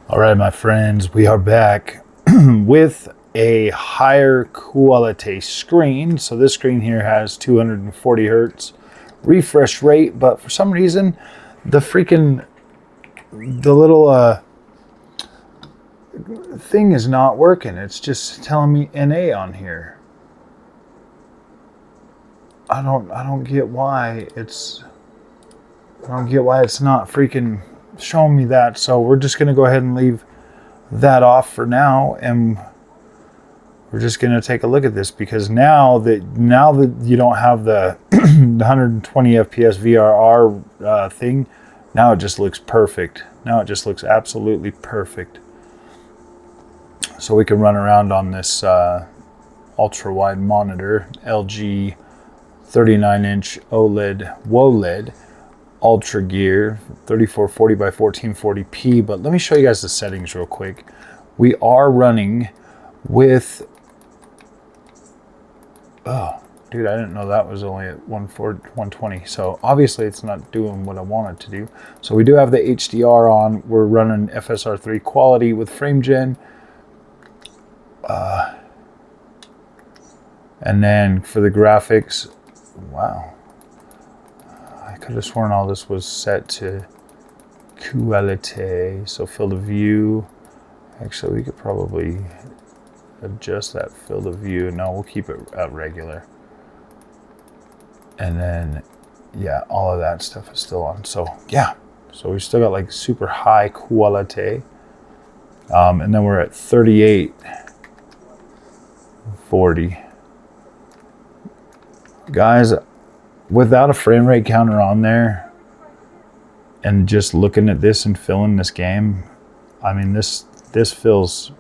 All right, my friends, we are back with a higher quality screen. So this screen here has 240 hertz refresh rate, but for some reason, the little thing is not working. It's just telling me NA on here. I don't get why it's not freaking showing me that. So we're just gonna go ahead and leave that off for now, and we're just gonna take a look at this, because now that you don't have the 120 FPS VRR thing, now it just looks perfect. Now it just looks absolutely perfect. So we can run around on this ultra wide monitor, LG 39-inch OLED UltraGear 3440 by 1440p. But let me show you guys the settings real quick. We are running with, oh dude, I didn't know that was only at 120. So obviously it's not doing what I want it to do. So we do have the HDR on. We're running FSR3 quality with FrameGen. And then for the graphics, wow, I could have sworn all this was set to quality. So field of view, actually we could probably adjust that field of view. No, we'll keep it at regular. And then, yeah, all of that stuff is still on. So yeah, so we still got like super high quality. And then we're at 3840. Guys, without a frame rate counter on there and just looking at this and filling this game, I mean, this feels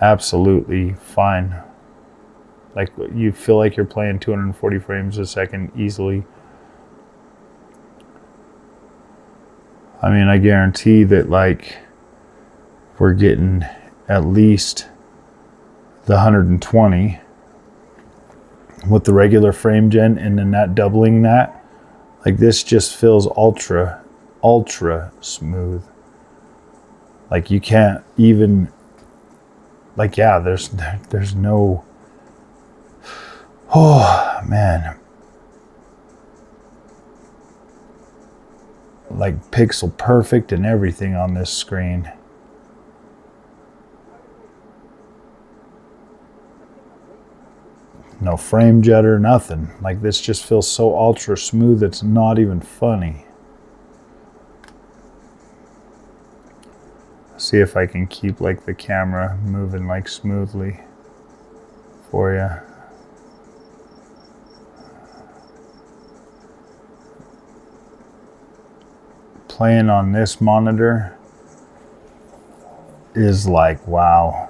absolutely fine. Like, you feel like you're playing 240 frames a second easily. I mean, I guarantee that, like, we're getting at least the 120 with the regular FrameGen, and then that doubling that. Like, this just feels ultra smooth. Like, you can't even, like, yeah, there's no, oh man, like pixel perfect and everything on this screen. No frame jitter, nothing. Like, this just feels so ultra smooth, it's not even funny. See if I can keep like the camera moving like smoothly for you. Playing on this monitor is like, wow.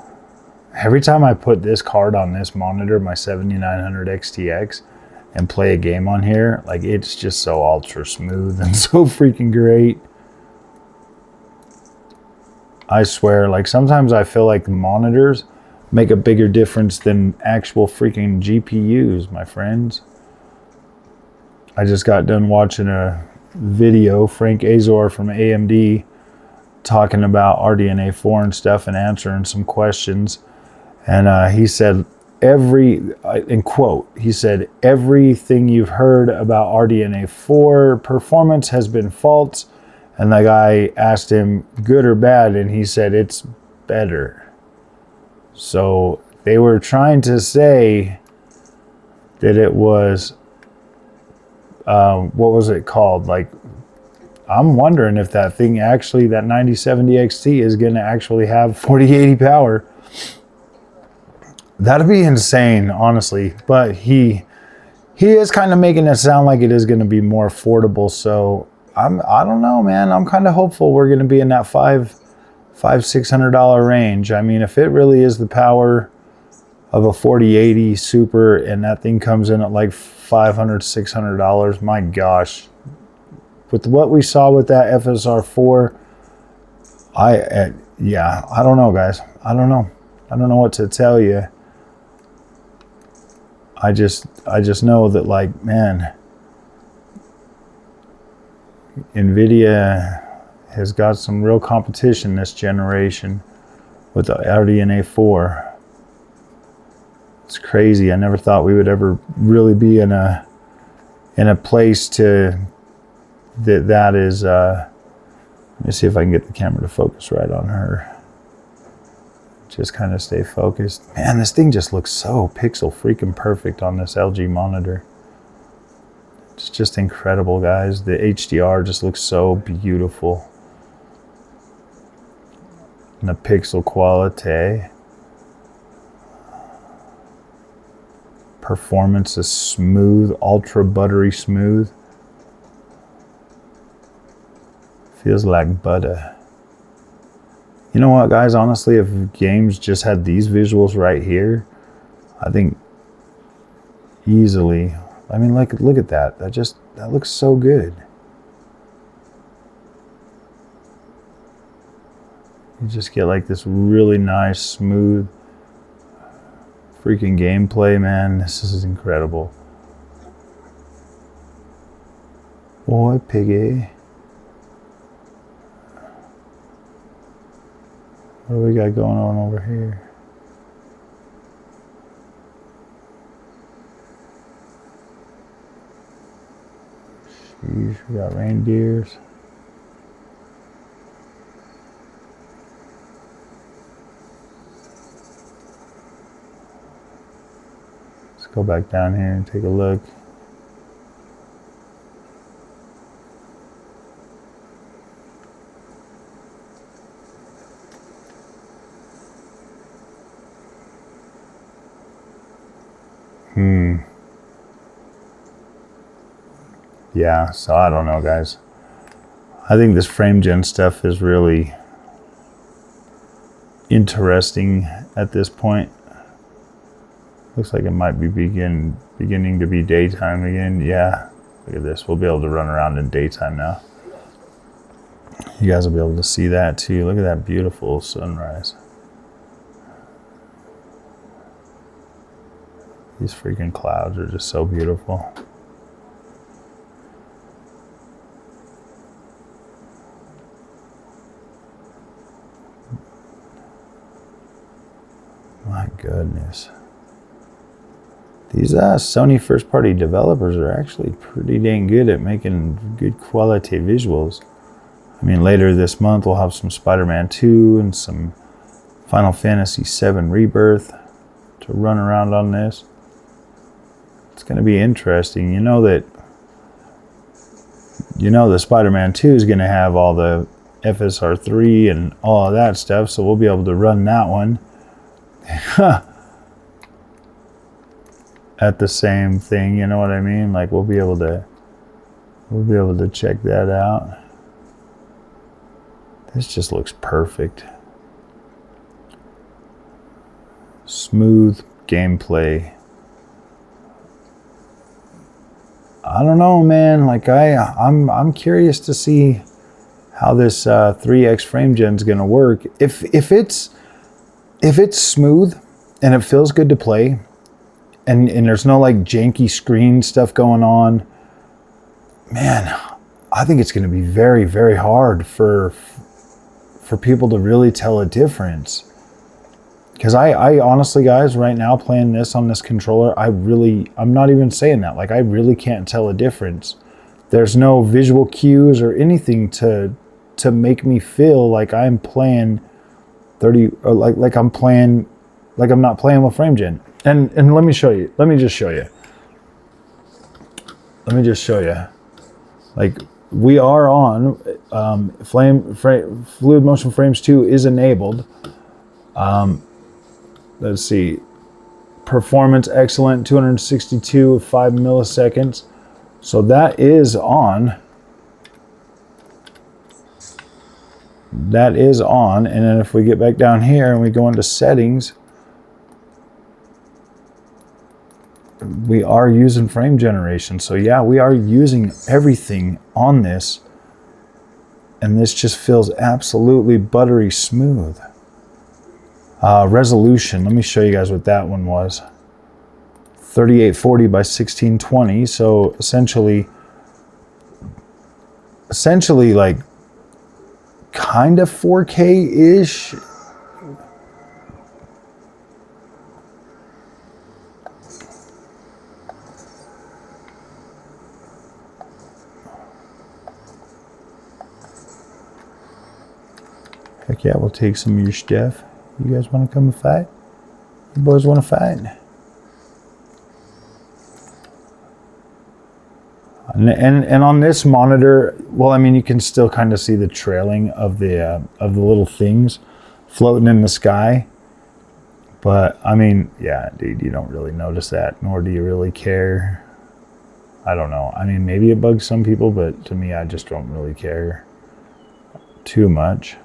Every time I put this card on this monitor, my 7900 XTX, and play a game on here, like, it's just so ultra smooth and so freaking great. I swear, like, sometimes I feel like the monitors make a bigger difference than actual freaking GPUs, my friends. I just got done watching a video, Frank Azor from AMD, talking about RDNA 4 and stuff and answering some questions. And he said, in quote, he said, everything you've heard about RDNA 4 performance has been false. And the guy asked him, good or bad? And he said, it's better. So they were trying to say that it was, what was it called? Like, I'm wondering if that thing actually, that 9070 XT is going to actually have 4080 power. That'd be insane, honestly. But he is kind of making it sound like it is going to be more affordable. So I don't know, man. I'm kind of hopeful we're going to be in that $600 range. I mean, if it really is the power of a 4080 Super and that thing comes in at like $500, $600, my gosh. With what we saw with that FSR4, yeah, I don't know, guys. I don't know what to tell you. I just know that, like, man, Nvidia has got some real competition this generation with the Radeon A4. It's crazy. I never thought we would ever really be in a place to that is let me see if I can get the camera to focus right on her. Just kind of stay focused. Man, this thing just looks so pixel freaking perfect on this LG monitor. It's just incredible, guys. The HDR just looks so beautiful. And the pixel quality. Performance is smooth, ultra buttery smooth. Feels like butter. You know what, guys? Honestly, if games just had these visuals right here, I think easily. I mean, like, look at that. That looks so good. You just get like this really nice, smooth freaking gameplay, man. This is incredible. Boy, piggy. What do we got going on over here? Jeez, we got reindeers. Let's go back down here and take a look. Yeah, so I don't know, guys. I think this frame gen stuff is really interesting at this point. Looks like it might be beginning to be daytime again. Yeah, look at this. We'll be able to run around in daytime now. You guys will be able to see that too. Look at that beautiful sunrise. These freaking clouds are just so beautiful. My goodness. These Sony first-party developers are actually pretty dang good at making good quality visuals. I mean, later this month we'll have some Spider-Man 2 and some Final Fantasy VII Rebirth to run around on this. It's going to be interesting. You know the Spider-Man 2 is going to have all the FSR3 and all of that stuff, so we'll be able to run that one at the same thing, you know what I mean? Like we'll be able to check that out. This just looks perfect. Smooth gameplay. I don't know, man. Like I'm curious to see how this 3X frame gen is gonna work. If it's smooth and it feels good to play, and there's no like janky screen stuff going on, man, I think it's going to be very, very hard for people to really tell a difference. Because I honestly, guys, right now playing this on this controller, I'm not even saying that. Like I really can't tell a difference. There's no visual cues or anything to make me feel like I'm playing 30, or like I'm playing, like I'm not playing with frame gen. And let me show you. Let me just show you. Like we are on Fluid Motion Frames 2 is enabled. Let's see. Performance excellent, 262 of 5 milliseconds. So that is on. That is on. And then if we get back down here and we go into settings, we are using frame generation. So yeah, we are using everything on this, and this just feels absolutely buttery smooth. Resolution, let me show you guys what that one was. 3840 by 1620. So essentially like kind of 4K-ish. Heck yeah, we'll take some of your stuff. You guys want to come and fight? You boys want to fight? And on this monitor, well, I mean, you can still kind of see the trailing of the little things floating in the sky. But I mean, yeah, dude, you don't really notice that, nor do you really care. I don't know. I mean, maybe it bugs some people, but to me, I just don't really care too much.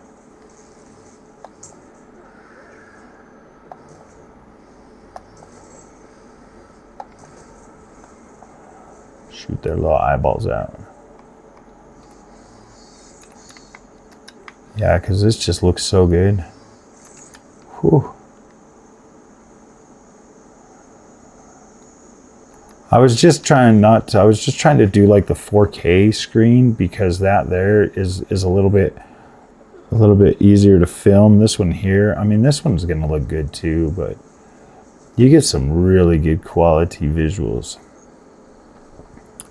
Shoot their little eyeballs out. Yeah, because this just looks so good. Whew. I was just trying to do like the 4K screen, because that there is a little bit easier to film. This one here, I mean, this one's gonna look good too, but you get some really good quality visuals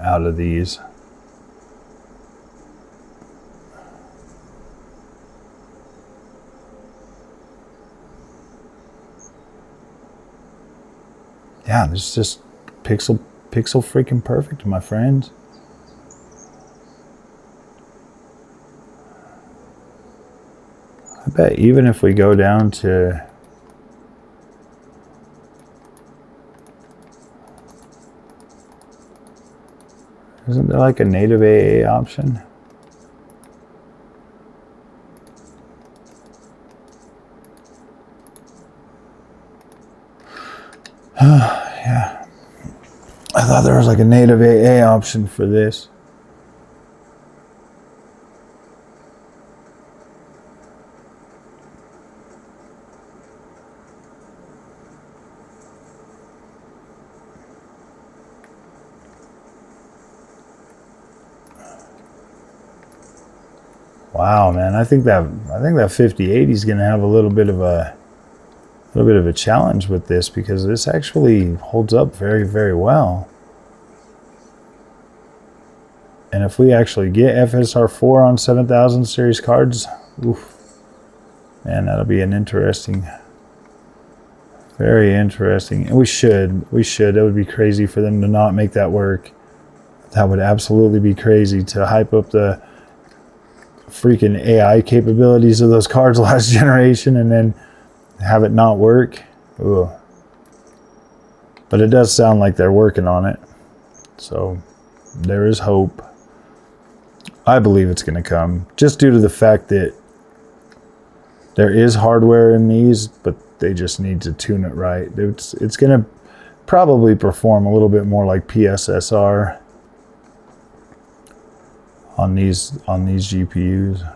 out of these. Yeah, this is just pixel freaking perfect, my friends. I bet even if we go down to isn't there like a native AA option? Yeah. I thought there was like a native AA option for this. Wow, man, I think that 5080 is going to have a little bit of a challenge with this, because this actually holds up very, very well. And if we actually get FSR4 on 7000 series cards, oof, man, that'll be an interesting, very interesting. And we should. It would be crazy for them to not make that work. That would absolutely be crazy to hype up the freaking AI capabilities of those cards last generation and then have it not work. Ooh. But it does sound like they're working on it, so there is hope. I believe it's going to come, just due to the fact that there is hardware in these, but they just need to tune it right. It's going to probably perform a little bit more like PSSR on these GPUs.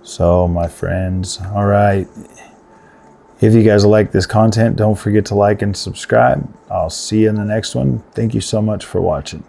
So, my friends, all right. If you guys like this content, don't forget to like and subscribe. I'll see you in the next one. Thank you so much for watching.